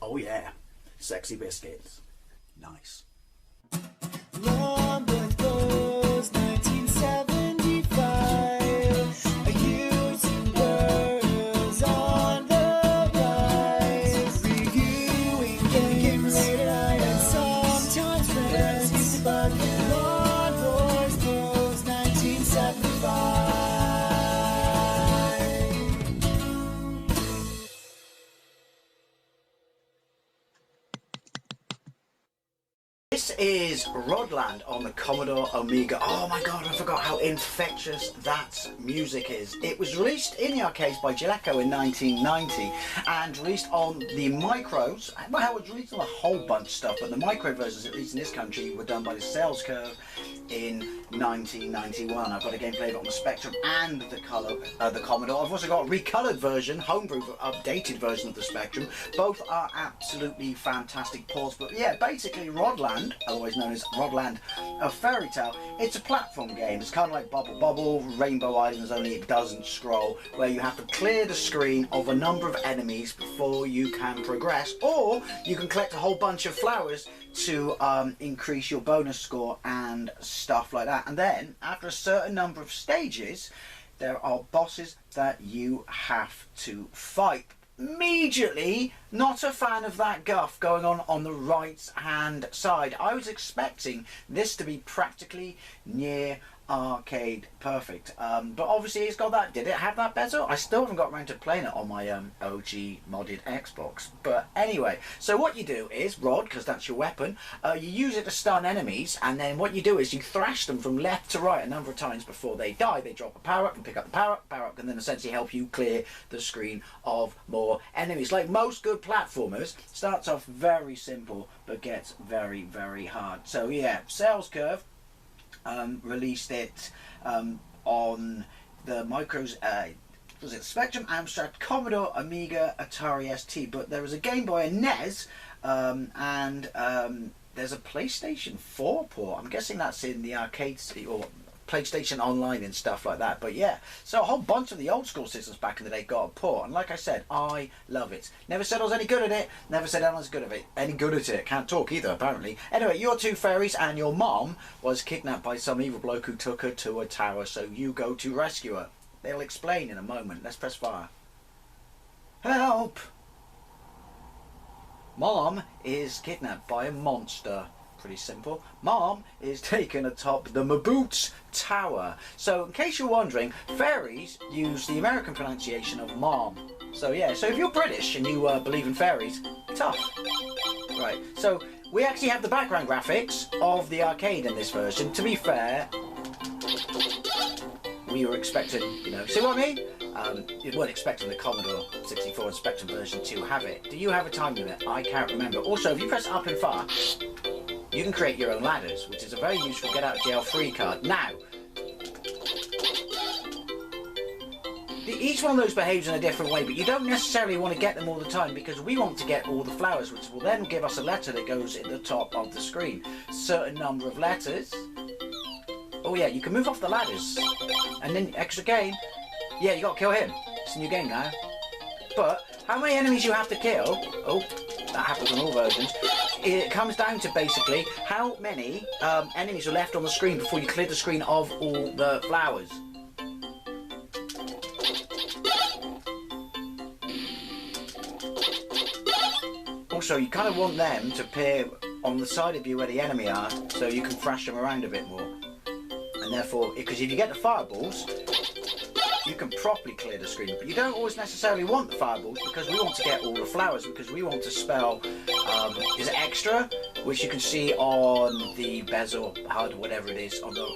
Oh yeah, sexy biscuits. Nice. Long goes 1975. A YouTuber's on the rise, reviewing games late at night and sometimes friends. But Long goes 1975. This is Rodland on the Commodore Amiga. Oh my god, I forgot how infectious that music is. It was released in the arcades by Jaleco in 1990 and released on the micros. Well, it was released on a whole bunch of stuff, but the micro versions, at least in this country, were done by the Sales Curve in 1991. I've got a gameplay of it on the Spectrum and the Commodore. I've also got a recolored version, homebrew, updated version of the Spectrum. Both are absolutely fantastic ports, but yeah, basically Rodland, otherwise known as Rodland a Fairy Tale, it's a platform game. It's kind of like Bubble Bobble, Rainbow Islands, only it doesn't scroll, where you have to clear the screen of a number of enemies before you can progress, or you can collect a whole bunch of flowers to increase your bonus score and stuff like that. And then after a certain number of stages, there are bosses that you have to fight. Immediately not a fan of that guff going on the right hand side. I was expecting this to be practically near arcade perfect, but obviously it's got that. Did it have that bezel? I still haven't got around to playing it on my OG modded Xbox. But anyway, so what you do is rod, because that's your weapon, you use it to stun enemies, and then what you do is you thrash them from left to right a number of times before they die. They drop a power up and pick up the power up can then essentially help you clear the screen of more enemies. Like most good platformers, starts off very simple but gets very, very hard. So yeah, Sales Curve released it on the micros, was it Spectrum, Amstrad, Commodore, Amiga, Atari ST, but there was a Game Boy, a NES, and there's a PlayStation 4 port. I'm guessing that's in the arcades or PlayStation Online and stuff like that. But yeah, so a whole bunch of the old school systems back in the day got a port, and like I said, I love it. Never said I was any good at it, never said I was any good at it. Can't talk either, apparently. Anyway, you're two fairies and your mom was kidnapped by some evil bloke who took her to a tower, so you go to rescue her. They'll explain in a moment. Let's press fire. Help! Mom is kidnapped by a monster. Pretty simple. Mom is taken atop the Maboots Tower. So in case you're wondering, fairies use the American pronunciation of mom. So yeah, so if you're British and you believe in fairies, tough. Right, so we actually have the background graphics of the arcade in this version. To be fair, we were expecting, you know, see what I mean? You weren't expecting the Commodore 64 and Spectrum version to have it. Do you have a time limit? I can't remember. Also, if you press up and far, you can create your own ladders, which is a very useful get out of jail free card. Now, each one of those behaves in a different way, but you don't necessarily want to get them all the time, because we want to get all the flowers, which will then give us a letter that goes at the top of the screen. Certain number of letters. Oh yeah, you can move off the ladders. And then extra game. Yeah, you got to kill him. It's a new game now. But how many enemies you have to kill? Oh, that happens on all versions. It comes down to basically how many enemies are left on the screen before you clear the screen of all the flowers. Also, you kind of want them to appear on the side of you where the enemy are, so you can thrash them around a bit more. And therefore, because if you get the fireballs, you can properly clear the screen, but you don't always necessarily want the fireballs, because we want to get all the flowers, because we want to spell is extra, which you can see on the bezel, HUD, whatever it is, on the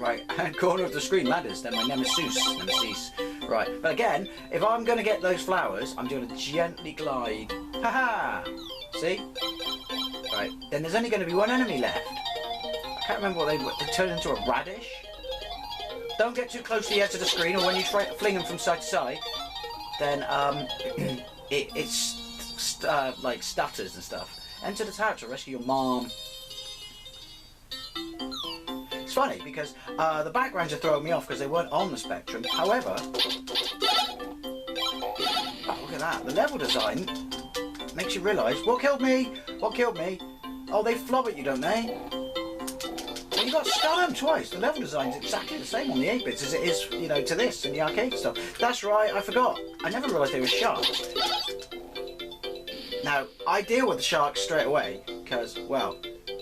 right hand corner of the screen. Ladders, they're my nemesis. Right, but again, if I'm going to get those flowers, I'm going to gently glide. Haha! See? Right, then there's only going to be one enemy left. I can't remember what they turn into a radish. Don't get too close to the edge of the screen, or when you fling them from side to side, then it's like stutters and stuff. Enter the tower to rescue your mom. It's funny because the backgrounds are throwing me off because they weren't on the Spectrum. However, oh, look at that. The level design makes you realise, what killed me? What killed me? Oh, they flop at you, don't they? Well, you got to stun them twice. The level design's exactly the same on the 8-bits as it is, you know, to this in the arcade stuff. That's right, I forgot. I never realised they were sharks. Now, I deal with the sharks straight away, because, well,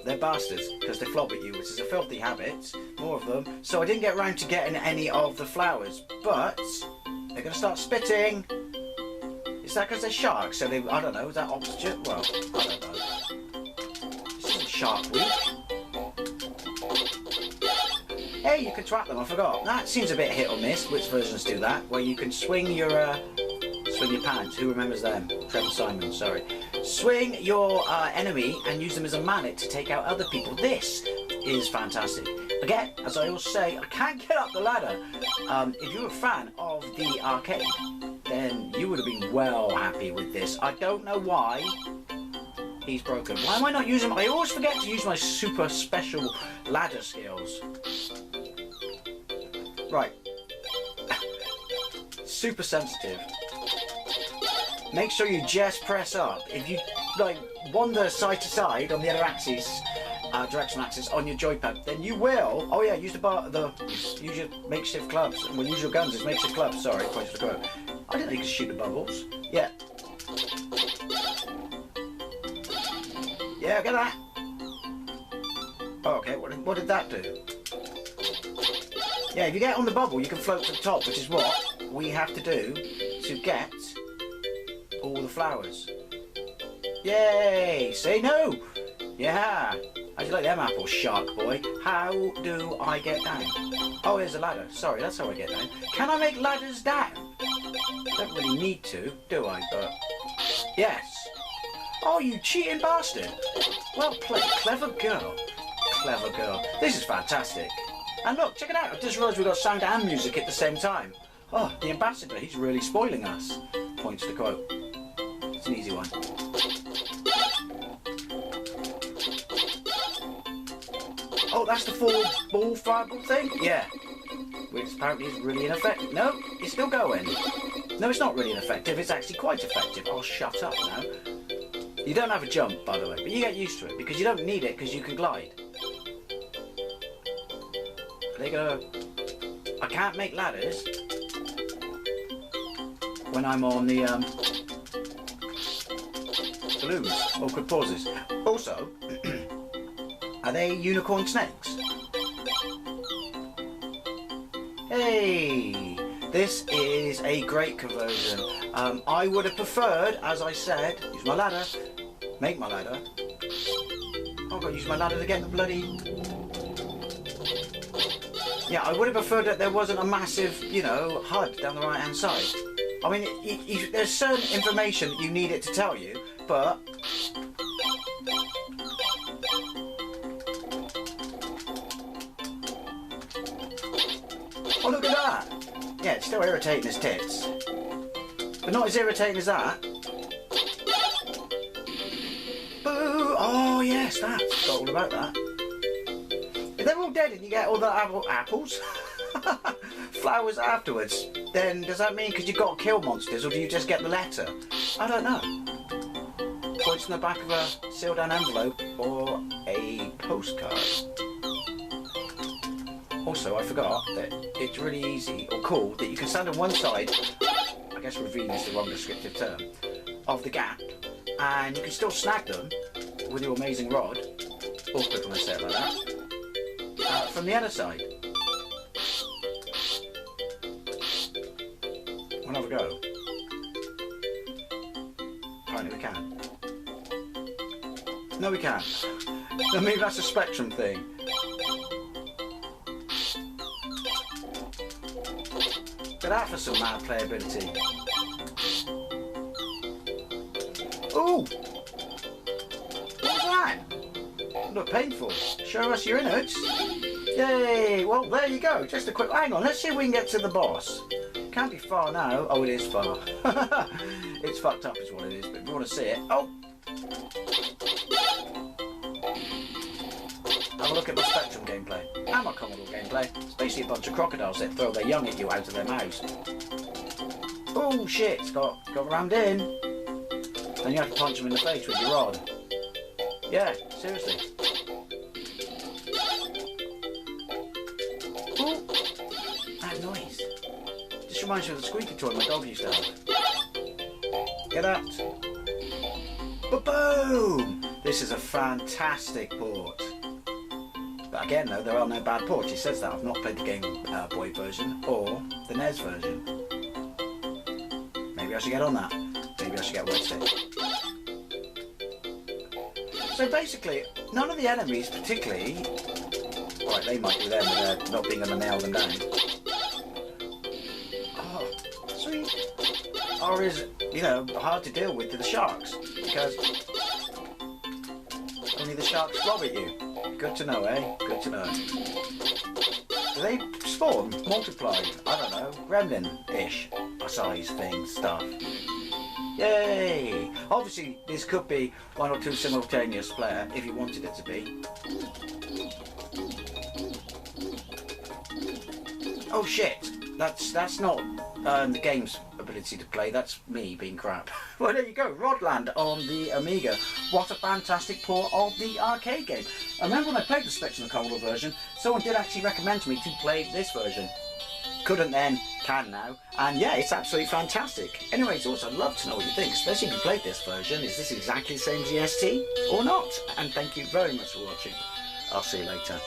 they're bastards, because they flop at you, which is a filthy habit, more of them, so I didn't get round to getting any of the flowers, but they're going to start spitting. Is that because they're sharks? So they, I don't know, is that oxygen? Well, I don't know. This isn't Shark Week. Hey, you can trap them, I forgot. That seems a bit hit or miss, which versions do that, where you can swing your pants. Who remembers them? Trevor Simon, sorry. Swing your enemy and use them as a mallet to take out other people. This is fantastic. Again, as I always say, I can't get up the ladder. If you're a fan of the arcade, then you would have been well happy with this. I don't know why he's broken. Why am I not using... I always forget to use my super special ladder skills. Right. Super sensitive. Make sure you just press up. If you like wander side to side on the other axis, direction axis on your joypad, then you will. Oh yeah, use use your makeshift clubs. Well, use your guns as makeshift clubs. Sorry, point to the quote. I didn't know you could shoot the bubbles. Yeah. Yeah, get that. Oh, okay. What did that do? Yeah, if you get on the bubble, you can float to the top, which is what we have to do to get all the flowers. Yay! Say no! Yeah! How'd you like them apples, shark boy? How do I get down? Oh, here's a ladder. Sorry, that's how I get down. Can I make ladders down? Don't really need to, do I? But yes. Oh, you cheating bastard! Well played, clever girl. Clever girl. This is fantastic. And look, check it out. I just realised we've got sound and music at the same time. Oh, the ambassador, he's really spoiling us. Points to quote. It's an easy one. Oh, that's the full ball fireball thing? Yeah. Which apparently is really ineffective. No, it's still going. No, it's not really ineffective. It's actually quite effective. Oh, shut up now. You don't have a jump, by the way, but you get used to it because you don't need it because you can glide. They go. I can't make ladders when I'm on the balloons. Awkward pauses. Also, are they unicorn snakes? Hey, this is a great conversion. I would have preferred, as I said, use my ladder, make my ladder. Oh, I've got to use my ladder to get the bloody... Yeah, I would have preferred that there wasn't a massive, you know, HUD down the right-hand side. I mean, there's certain information that you need it to tell you, but... Oh, look at that! Yeah, it's still irritating as tits. But not as irritating as that. Boo! Oh, yes, that's got all about that. If they're all dead and you get all the apples, flowers afterwards, then does that mean because you've got to kill monsters, or do you just get the letter? I don't know. Points in the back of a sealed down envelope or a postcard. Also, I forgot that it's really easy or cool that you can stand on one side, I guess ravine is the wrong descriptive term, of the gap, and you can still snag them with your amazing rod. Awkward when I say it like that. From the other side. We'll have a go. Apparently we can. No, we can't. No, maybe that's a Spectrum thing. Look at that for some mad playability. Ooh! What was that? Look painful. Show us your innards. Yay! Well, there you go. Just a quick... Hang on, let's see if we can get to the boss. Can't be far now. Oh, it is far. It's fucked up is what it is, but if you want to see it... Oh! Have a look at my Spectrum gameplay. And my Commodore gameplay. It's basically a bunch of crocodiles that throw their young at you out of their mouths. Oh, shit! It's got rammed in. and you have to punch them in the face with your rod. Yeah, seriously. Ooh, that noise. Just reminds me of the squeaky toy my dog used to have. Get out. Ba-boom! This is a fantastic port. But again though, there are no bad ports. It says that. I've not played the Game Boy version or the NES version. Maybe I should get on that. Maybe I should get Word Stick. So basically, none of the enemies particularly... Right, they might do them with their not being able to nail them down. Oh, sweet. Or is, you know, hard to deal with to the sharks. Because only the sharks blob at you. Good to know, eh? Good to know. Do they spawn? Multiply? I don't know. Gremlin-ish size thing stuff. Yay! Obviously, this could be 1 or 2 simultaneous player if you wanted it to be. Oh shit! That's not the game's ability to play. That's me being crap. Well, there you go. Rodland on the Amiga. What a fantastic port of the arcade game. I remember when I played the Spectrum and Commodore version, someone did actually recommend to me to play this version. Couldn't then, can now, and yeah, it's absolutely fantastic. Anyway, thoughts, I'd love to know what you think, especially if you played this version. Is this exactly the same as the ST or not? And thank you very much for watching. I'll see you later.